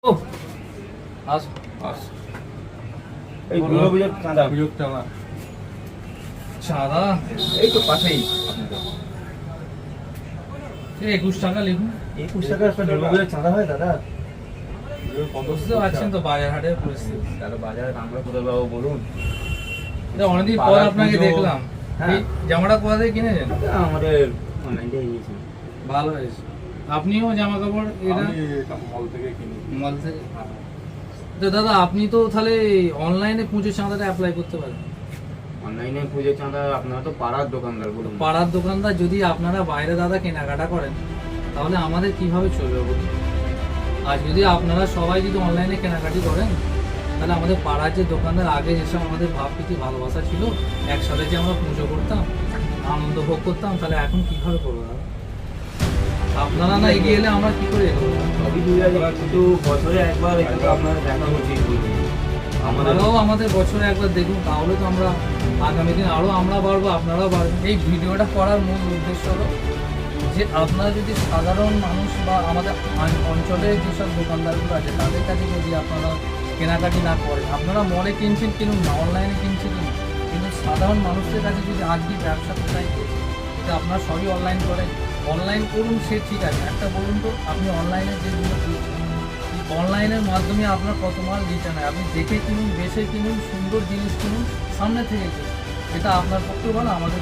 ও আস আস এই দুর্গাপূজার চাঁদা পুজোরটা আমার চাঁদা এই তো পাশেই 21 টাকা লিখুন। 21 টাকা দুর্গাপূজার চাঁদা হয় দাদা? বুঝতে পারছেন তো বাজার হাটের পরিস্থিতি। তাহলে বাজারে আমরা কোথায় পাবো বলুন? এটা অনেকদিন পর আপনাকে দেখলাম। এই জামাটা কোথা থেকে কিনেছেন? আমাদের অনলাইন থেকে নিয়েছি। ভালো হয়েছে। আপনিও জামা কাপড় এটা মল থেকে কিনি। মল থেকে? তো দাদা আপনি তো তাহলে অনলাইনে পুজোর চাঁদাটা অ্যাপ্লাই করতে পারেন। অনলাইনে পুজোর চাঁদা আপনারা তো পাড়ার দোকানদার বলুন। পাড়ার দোকানদার যদি আপনারা বাইরে দাদা কেনাকাটা করেন তাহলে আমাদের কিভাবে চলবে বলুন? আর যদি আপনারা সবাই যদি অনলাইনে কেনাকাটি করেন তাহলে আমাদের পাড়ার যে দোকানদার আগে যেসব আমাদের ভাবপ্রীতি ভালোবাসা ছিল, একসাথে যে আমরা পুজো করতাম, আনন্দ ভোগ করতাম, তাহলে এখন কিভাবে করবো দাদা? আপনারা না এগিয়ে এলে আমরা কি করে এগোবো? সবই দুর্গা কিন্তু বছরে একবার একটু আপনারা দেখা উচিত বলুন। আমরাও আমাদের বছরে একবার দেখুন, তাহলে তো আমরা আগামী দিন আরও আমরা বাড়বো, আপনারাও বাড়বেন। এই ভিডিওটা করার মূল উদ্দেশ্য হলো যে আপনারা যদি সাধারণ মানুষ বা আমাদের অঞ্চলের যেসব দোকানদারগুলো আছে তাদের কাছে যদি আপনারা কেনাকাটি না করেন, আপনারা মলে কিনছেন কিনুন না, অনলাইনে কিনছেন কিনুন, কিন্তু সাধারণ মানুষদের কাছে যদি আজকে ব্যবসা কোথায় এটা আপনারা সবই অনলাইন করেন, অনলাইন করুন, সে ঠিক আছে। একটা বলুন তো, আপনি অনলাইনে যেগুলো অনলাইনের মাধ্যমে আপনার কত মাল রিটার্ন হয়, আপনি দেখে কিনুন, বেছে কিনুন, সুন্দর জিনিস কিনুন, সামনে থেকে কিনুন, এটা আপনার পক্ষে ভালো, আমাদের